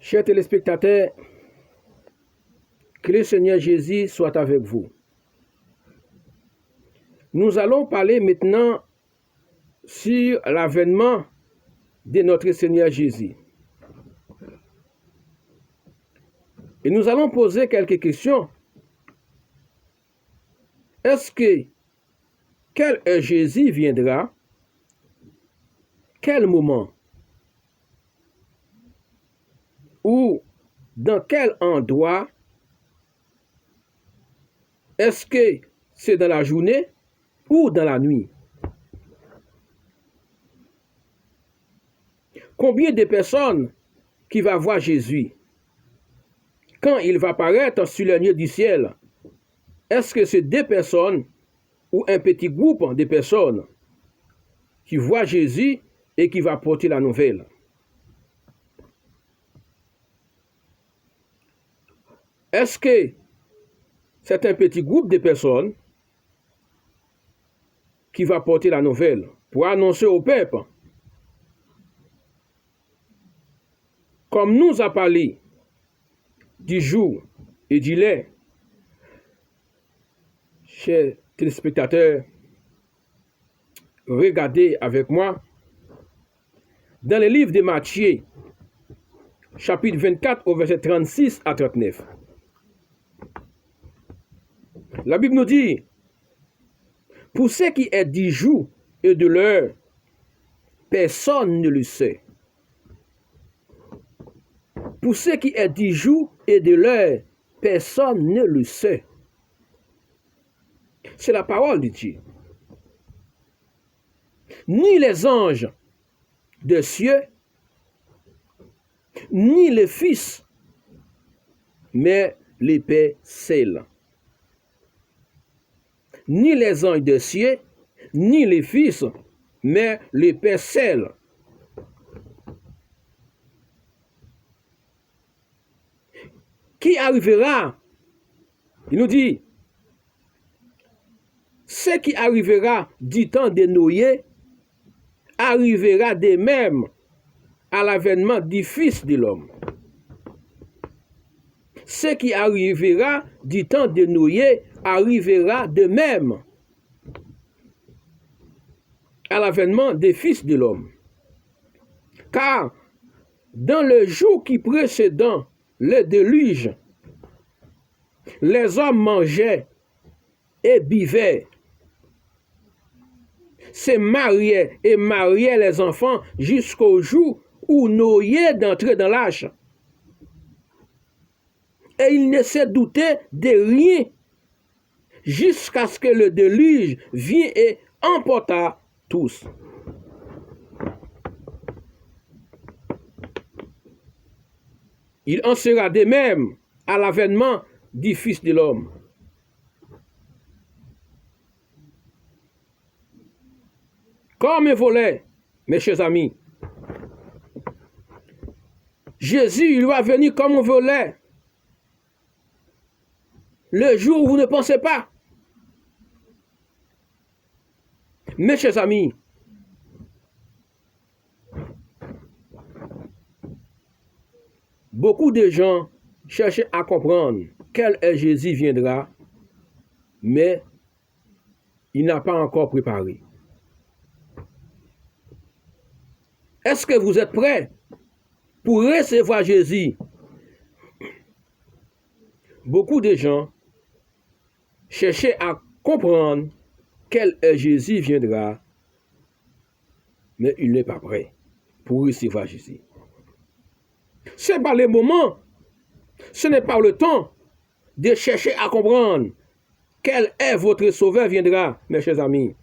Chers téléspectateurs, que le Seigneur Jésus soit avec vous. Nous allons parler maintenant sur l'avènement de notre Seigneur Jésus. Et nous allons poser quelques questions. Est-ce que quel Jésus viendra? Quel moment? Ou dans quel endroit? Est-ce que c'est dans la journée ou dans la nuit? Combien de personnes qui vont voir Jésus quand il va apparaître sur les nuées du ciel? Est-ce que c'est deux personnes ou un petit groupe de personnes qui voient Jésus et qui va porter la nouvelle? Est-ce que c'est un petit groupe de personnes qui va porter la nouvelle pour annoncer au peuple, comme nous a parlé du jour et du lait? Chers téléspectateurs, regardez avec moi dans le livre de Matthieu, chapitre 24, au verset 36 à 39. La Bible nous dit: pour ce qui est du jour et de l'heure, personne ne le sait. Pour ce qui est du jour et de l'heure, personne ne le sait. C'est la parole de Dieu. Ni les anges des cieux, ni les fils, mais les Pères seuls. Ni les anges des cieux, ni les fils, mais les Pères seuls. Qui arrivera? Il nous dit: ce qui arrivera du temps de Noé arrivera de même à l'avènement du Fils de l'homme. Ce qui arrivera du temps de Noé arrivera de même à l'avènement des Fils de l'homme. Car dans le jour qui précédant le déluge, les hommes mangeaient et buvaient, se mariaient et mariaient les enfants jusqu'au jour où Noé d'entrer dans l'arche. Et ils ne se doutaient de rien jusqu'à ce que le déluge vienne et emporta tous. Il en sera de même à l'avènement du Fils de l'homme. Comme un volet, mes chers amis, Jésus, il va venir comme un volet. Le jour où vous ne pensez pas. Mes chers amis, beaucoup de gens cherchent à comprendre quel est Jésus viendra, mais il n'a pas encore préparé. Est-ce que vous êtes prêts pour recevoir Jésus? Beaucoup de gens cherchent à comprendre quel est Jésus viendra, mais il n'est pas prêt pour recevoir Jésus. Ce n'est pas le moment, ce n'est pas le temps de chercher à comprendre quel est votre sauveur viendra, mes chers amis.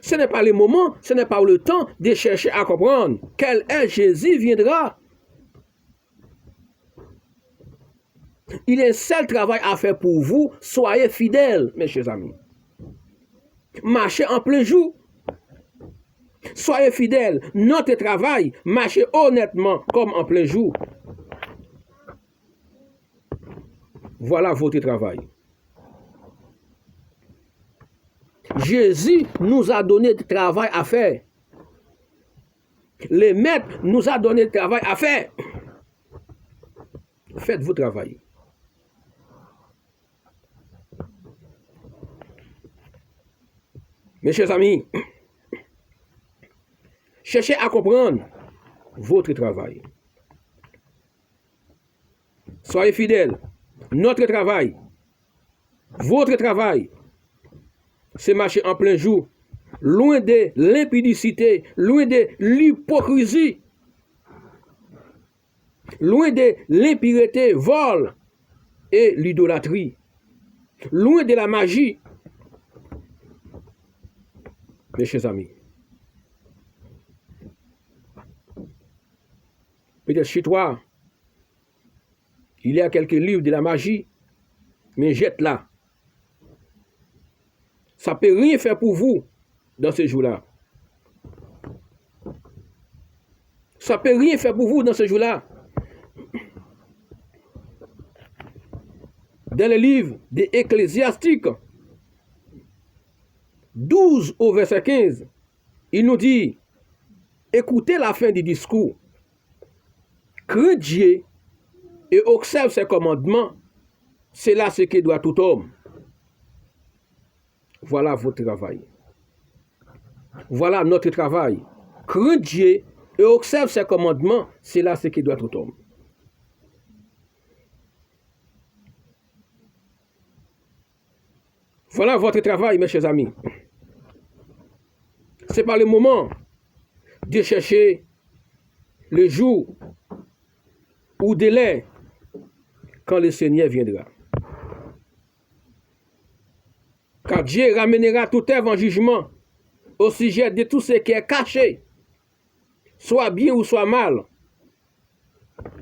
Ce n'est pas le moment, ce n'est pas le temps de chercher à comprendre quel est Jésus viendra. Il est un seul travail à faire pour vous. Soyez fidèles, mes chers amis. Marchez en plein jour. Soyez fidèles. Notre travail, marchez honnêtement comme en plein jour. Voilà votre travail. Jésus nous a donné du travail à faire. Le maître nous a donné du travail à faire. faites votre travail. Mes chers amis, cherchez à comprendre votre travail. Soyez fidèles. Notre travail, votre travail, c'est marcher en plein jour, loin de l'impudicité, loin de l'hypocrisie, loin de l'impureté, vol et l'idolâtrie, loin de la magie. Mes chers amis, peut-être chez toi, il y a quelques livres de la magie, mais jette-la. Ça ne peut rien faire pour vous dans ce jour-là. Ça ne peut rien faire pour vous dans ce jour-là. Dans le livre des Ecclésiastiques, 12 au verset 15, il nous dit, écoutez la fin du discours, crains Dieu et observe ses commandements, c'est là ce que doit tout homme. Voilà votre travail. Voilà notre travail. Crains Dieu et observe ses commandements, c'est là ce que doit tout homme. Voilà votre travail, mes chers amis. Ce n'est pas le moment de chercher le jour ou délai quand le Seigneur viendra. Car Dieu ramènera toute œuvre en jugement au sujet de tout ce qui est caché, soit bien ou soit mal.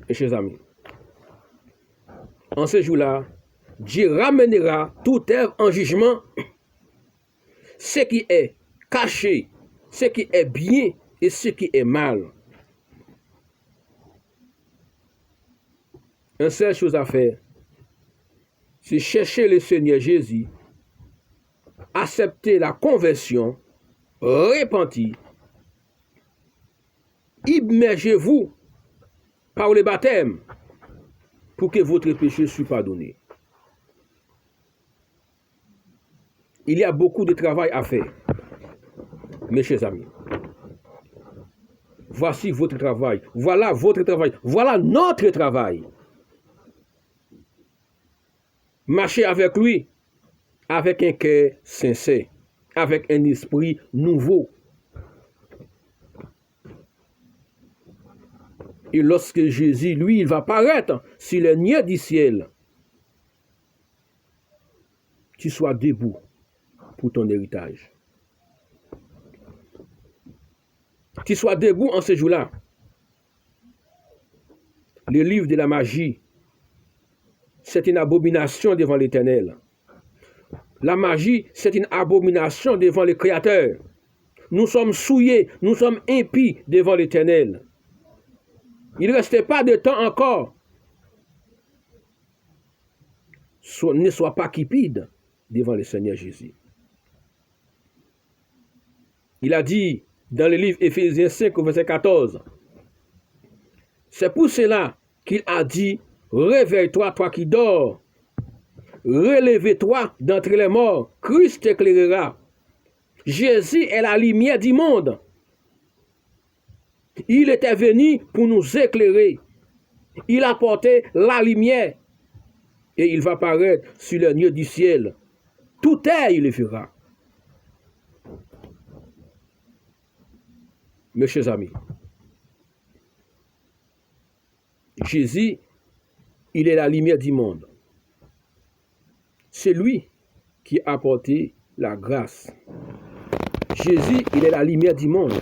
Mes chers amis, en ce jour-là, Dieu ramènera toute œuvre en jugement, ce qui est caché, ce qui est bien et ce qui est mal. Une seule chose à faire, c'est chercher le Seigneur Jésus, accepter la conversion, repentir, immergez-vous par le baptême pour que votre péché soit pardonné. Il y a beaucoup de travail à faire, mes chers amis. Voici votre travail, voilà votre travail, voilà notre travail. Marchez avec lui, avec un cœur sincère, avec un esprit nouveau. Et lorsque Jésus, lui, il va paraître sur les niais du ciel, tu sois debout pour ton héritage. Tu sois debout en ce jour-là. Le livre de la magie, c'est une abomination devant l'Éternel. La magie, c'est une abomination devant le Créateur. Nous sommes souillés, nous sommes impies devant l'Éternel. Il ne restait pas de temps encore. Ne sois pas cupide devant le Seigneur Jésus. Il a dit dans le livre Éphésiens 5, verset 14, c'est pour cela qu'il a dit, réveille-toi, toi qui dors, relève-toi d'entre les morts, Christ t'éclairera. Jésus est la lumière du monde. Il était venu pour nous éclairer. Il a porté la lumière et il va paraître sur les nuées du ciel. Tout œil le verra. Mes chers amis, Jésus, il est la lumière du monde. C'est lui qui a apporté la grâce. Jésus, il est la lumière du monde.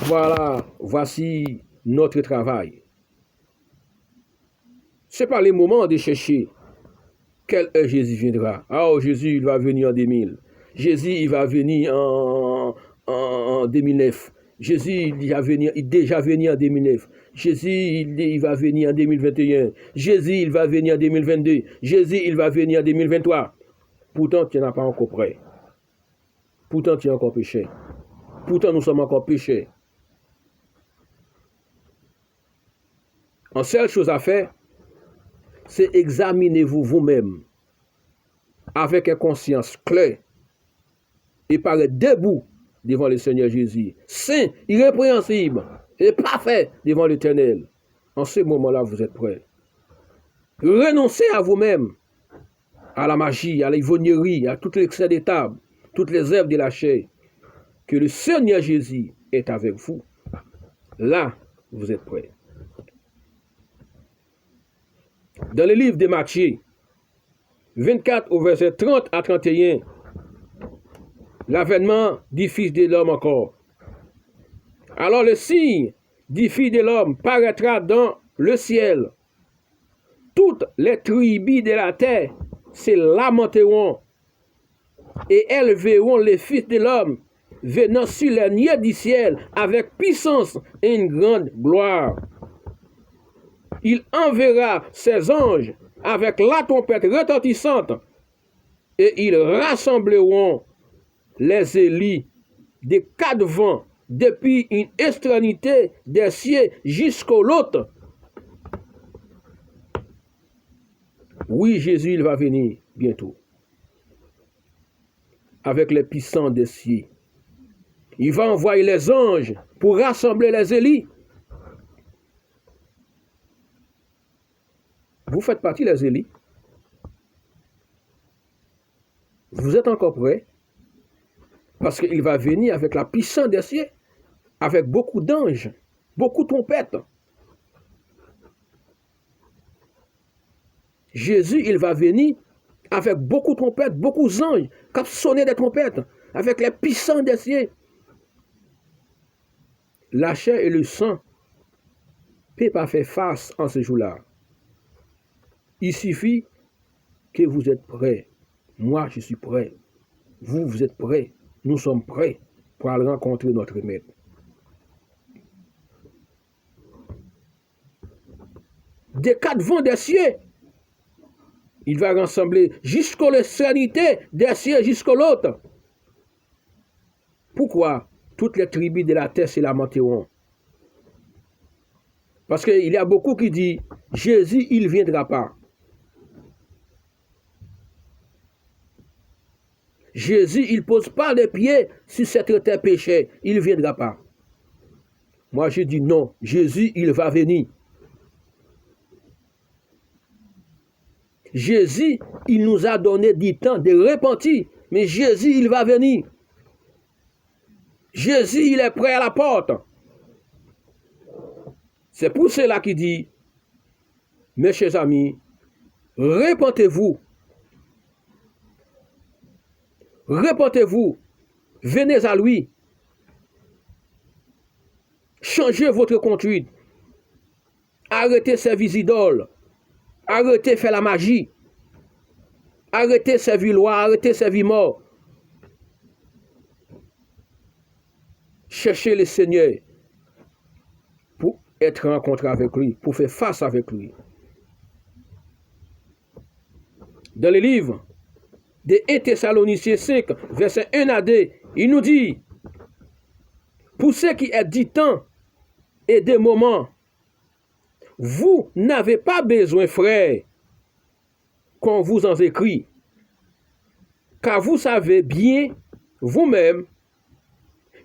Voilà, voici notre travail. Ce n'est pas le moment de chercher quelle heure Jésus viendra. Oh, Jésus, il va venir en 2000. Jésus, il va venir en 2009. Jésus, il est déjà venu en 2009. Jésus, il va venir en 2021. Jésus, il va venir en 2022. Jésus, il va venir en 2023. Pourtant, tu n'es pas encore prêt. Pourtant, tu es encore péché. Pourtant, nous sommes encore péchés. En seule chose à faire, c'est examinez-vous vous-même avec une conscience claire et paraître debout devant le Seigneur Jésus, saint, irrépréhensible et parfait devant l'Éternel. En ce moment-là, vous êtes prêts. Renoncez à vous-même, à la magie, à l'ivrognerie, à tout l'excès des tables, toutes les œuvres de la chair. Que le Seigneur Jésus est avec vous. Là, vous êtes prêts. Dans le livre de Matthieu, 24 au verset 30 à 31, l'avènement du Fils de l'homme encore. Alors le signe du Fils de l'homme paraîtra dans le ciel. Toutes les tribus de la terre se lamenteront et elles verront le Fils de l'homme venant sur les nuées du ciel avec puissance et une grande gloire. Il enverra ses anges avec la trompette retentissante et ils rassembleront les élus des quatre vents depuis une extrémité des cieux jusqu'au l'autre. Oui, Jésus, il va venir bientôt avec les puissants des cieux. Il va envoyer les anges pour rassembler les élus. Vous faites partie des élus. Vous êtes encore prêts? Parce qu'il va venir avec la puissance des cieux, avec beaucoup d'anges, beaucoup de trompettes. Jésus, il va venir avec beaucoup de trompettes, beaucoup d'anges, qui sonner des trompettes, avec les puissants des cieux. La chair et le sang ne peuvent pas faire face en ce jour-là. Il suffit que vous êtes prêts. Moi, je suis prêt. Vous, vous êtes prêts. Nous sommes prêts pour aller rencontrer notre Maître. Des quatre vents des cieux, il va rassembler jusqu'à l'extrémité des cieux, jusqu'à l'autre. Pourquoi toutes les tribus de la terre se lamenteront? Parce qu'il y a beaucoup qui disent, Jésus, il ne viendra pas. Jésus, il ne pose pas les pieds sur cette terre péchée. Il ne viendra pas. Moi, je dis non. Jésus, il va venir. Jésus, il nous a donné du temps de repentir. Mais Jésus, il va venir. Jésus, il est prêt à la porte. C'est pour cela qu'il dit, mes chers amis, repentez-vous. Repentez-vous, venez à lui, changez votre conduite, arrêtez servir idoles, arrêtez faire la magie, arrêtez servir loi, arrêtez servir mort. Cherchez le Seigneur pour être rencontré avec lui, pour faire face avec lui. Dans le livre de 1 Thessaloniciens 5, verset 1 à 2, il nous dit, pour ce qui est du temps et des moments, vous n'avez pas besoin, frères, qu'on vous en écrit, car vous savez bien vous-même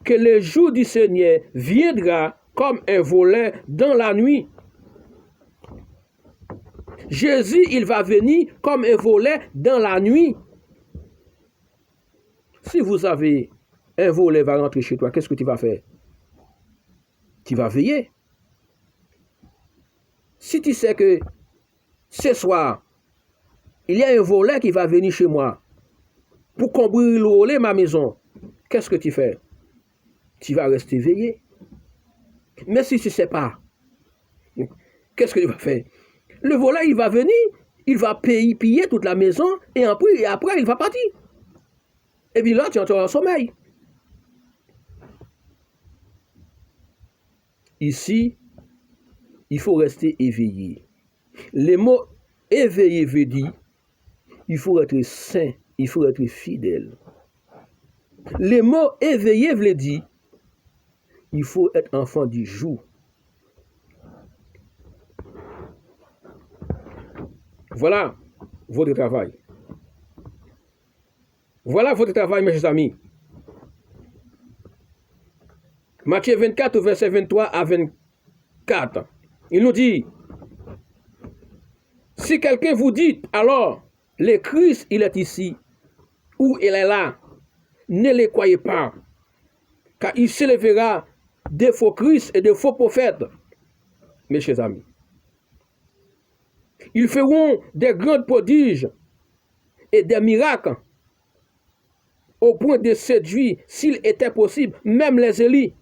que le jour du Seigneur viendra comme un voleur dans la nuit. Jésus, il va venir comme un voleur dans la nuit. Si vous avez un volet va rentrer chez toi, qu'est-ce que tu vas faire? Tu vas veiller. Si tu sais que ce soir, il y a un volet qui va venir chez moi pour cambrioler ma maison, qu'est-ce que tu fais? Tu vas rester veillé. Mais si tu ne sais pas, qu'est-ce que tu vas faire? Le volet, il va venir, il va piller toute la maison et après il va partir. Et puis là, tu entres en sommeil. Ici, il faut rester éveillé. Le mot éveillé veut dire, il faut être saint, il faut être fidèle. Le mot éveillé veut dire, il faut être enfant du jour. Voilà votre travail. Voilà votre travail, mes chers amis. Matthieu 24, verset 23 à 24. Il nous dit, si quelqu'un vous dit, alors, le Christ, il est ici, ou il est là, ne le croyez pas, car il s'élèvera des faux Christ et des faux prophètes, mes chers amis. Ils feront des grands prodiges et des miracles au point de séduire, s'il était possible, même les élites.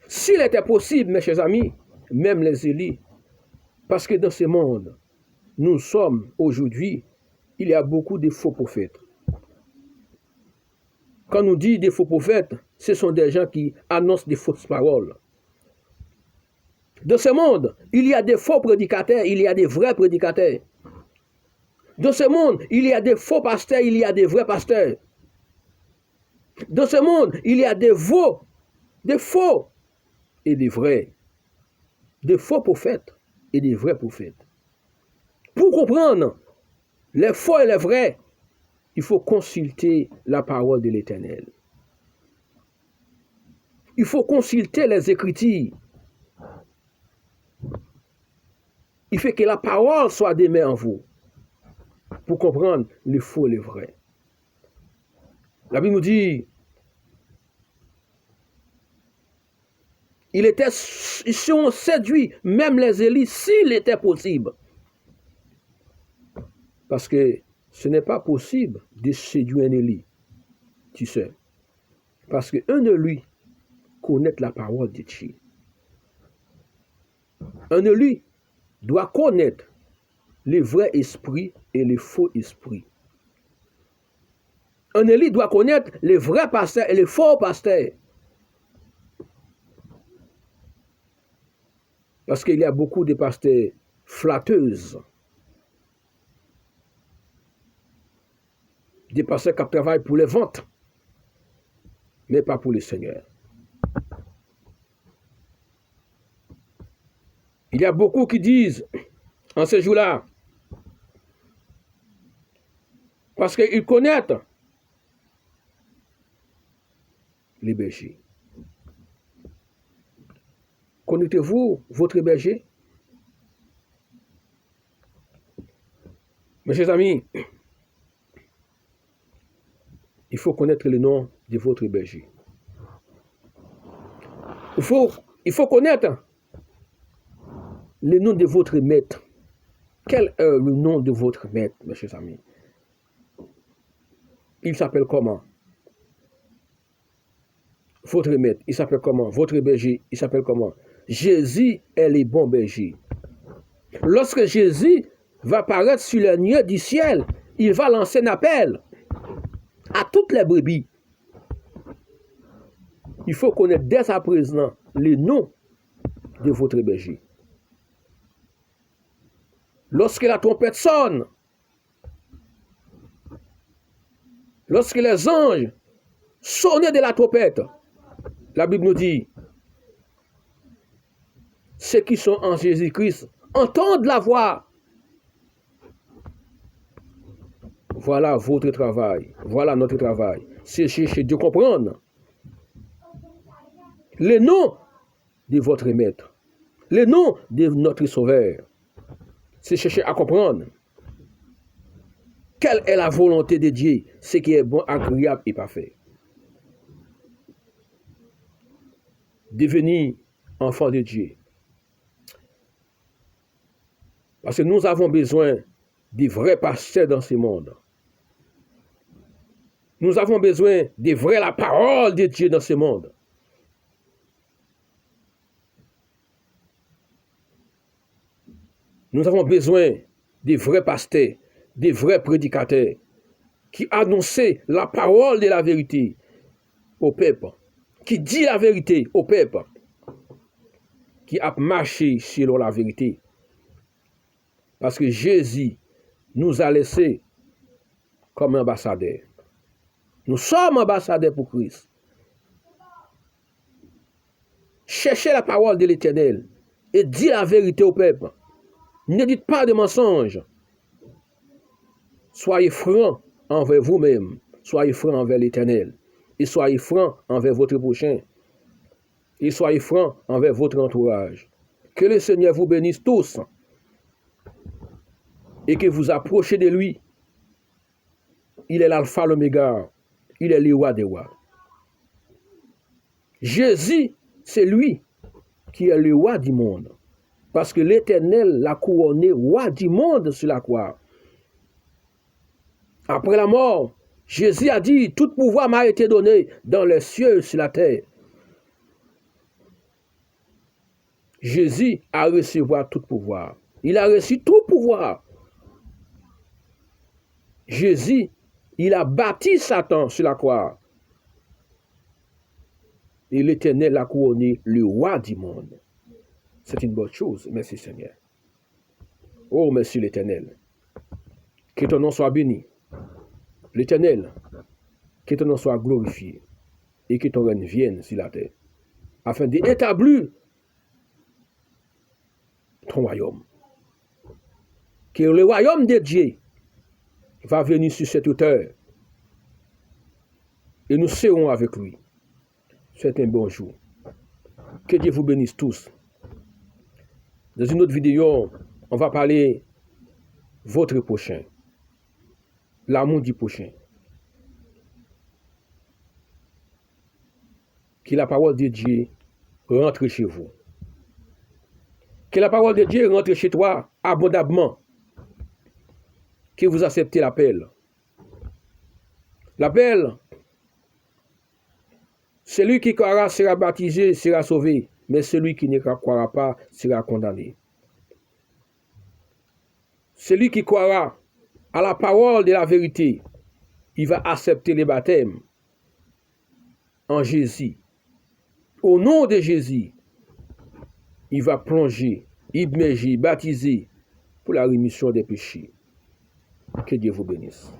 S'il était possible, mes chers amis, même les élites. Parce que dans ce monde, nous sommes aujourd'hui, il y a beaucoup de faux prophètes. Quand on dit des faux prophètes, ce sont des gens qui annoncent des fausses paroles. Dans ce monde, il y a des faux prédicateurs, il y a des vrais prédicateurs. Dans ce monde, il y a des faux pasteurs, il y a des vrais pasteurs. Dans ce monde, il y a des faux et des vrais. Des faux prophètes et des vrais prophètes. Pour comprendre les faux et les vrais, il faut consulter la parole de l'Éternel. Il faut consulter les Écritures. Il faut que la parole soit démée en vous pour comprendre les faux et les vrais. La Bible nous dit, ils sont séduits, même les élites, s'il était possible. Parce que ce n'est pas possible de séduire un élite, tu sais. Parce qu'un de lui connaît la parole de Dieu. Un de lui doit connaître les vrais esprits et les faux esprits. Un élite doit connaître les vrais pasteurs et les faux pasteurs. Parce qu'il y a beaucoup de pasteurs flatteuses. Des pasteurs qui travaillent pour les ventes, mais pas pour le Seigneur. Il y a beaucoup qui disent, en ces jours-là, parce qu'ils connaissent les bergers. Connaissez-vous votre berger? Mes chers amis, il faut connaître le nom de votre berger. Il faut connaître le nom de votre maître. Quel est le nom de votre maître, mes chers amis? Il s'appelle comment? Votre maître, il s'appelle comment? Votre berger, il s'appelle comment? Jésus est le bon berger. Lorsque Jésus va apparaître sur les nuées du ciel, il va lancer un appel à toutes les brebis. Il faut connaître dès à présent le nom de votre berger. Lorsque la trompette sonne, lorsque les anges sonnent de la trompette, la Bible nous dit, ceux qui sont en Jésus-Christ entendent la voix. Voilà votre travail, voilà notre travail. C'est chercher de comprendre le nom de votre maître, le nom de notre sauveur. C'est chercher à comprendre quelle est la volonté de Dieu, ce qui est bon, agréable et parfait. Devenir enfant de Dieu. Parce que nous avons besoin de vrais pasteurs dans ce monde. Nous avons besoin de vrai la parole de Dieu dans ce monde. Nous avons besoin de vrais pasteurs, de vrais prédicateurs qui annoncent la parole de la vérité au peuple, qui dit la vérité au peuple, qui a marché selon la vérité. Parce que Jésus nous a laissés comme ambassadeurs. Nous sommes ambassadeurs pour Christ. Cherchez la parole de l'Éternel et dis la vérité au peuple. Ne dites pas de mensonges. Soyez francs envers vous-même. Soyez francs envers l'Éternel. Et soyez francs envers votre prochain. Et soyez francs envers votre entourage. Que le Seigneur vous bénisse tous. Et que vous approchez de lui. Il est l'alpha, l'oméga. Il est le roi des rois. Jésus, c'est lui qui est le roi du monde. Parce que l'Éternel l'a couronné roi du monde sur la croix. Après la mort, Jésus a dit, tout pouvoir m'a été donné dans les cieux et sur la terre. Jésus a reçu tout pouvoir. Il a reçu tout pouvoir. Jésus, il a bâti Satan sur la croix. Et l'Éternel a couronné le roi du monde. C'est une bonne chose. Merci Seigneur. Oh, merci l'Éternel. Que ton nom soit béni. L'Éternel, que ton nom soit glorifié. Et que ton règne vienne sur la terre. Afin d'établir ton royaume. Que le royaume de Dieu va venir sur cette hauteur. Et nous serons avec lui. C'est un bon jour. Que Dieu vous bénisse tous. Dans une autre vidéo, on va parler votre prochain. L'amour du prochain. Que la parole de Dieu rentre chez vous. Que la parole de Dieu rentre chez toi abondamment. Que vous acceptez l'appel. L'appel, celui qui croira sera baptisé, sera sauvé. Mais celui qui ne croira pas sera condamné. Celui qui croira à la parole de la vérité, il va accepter le baptême en Jésus. Au nom de Jésus, il va plonger, immerger, baptiser pour la rémission des péchés. Que Dieu vous bénisse.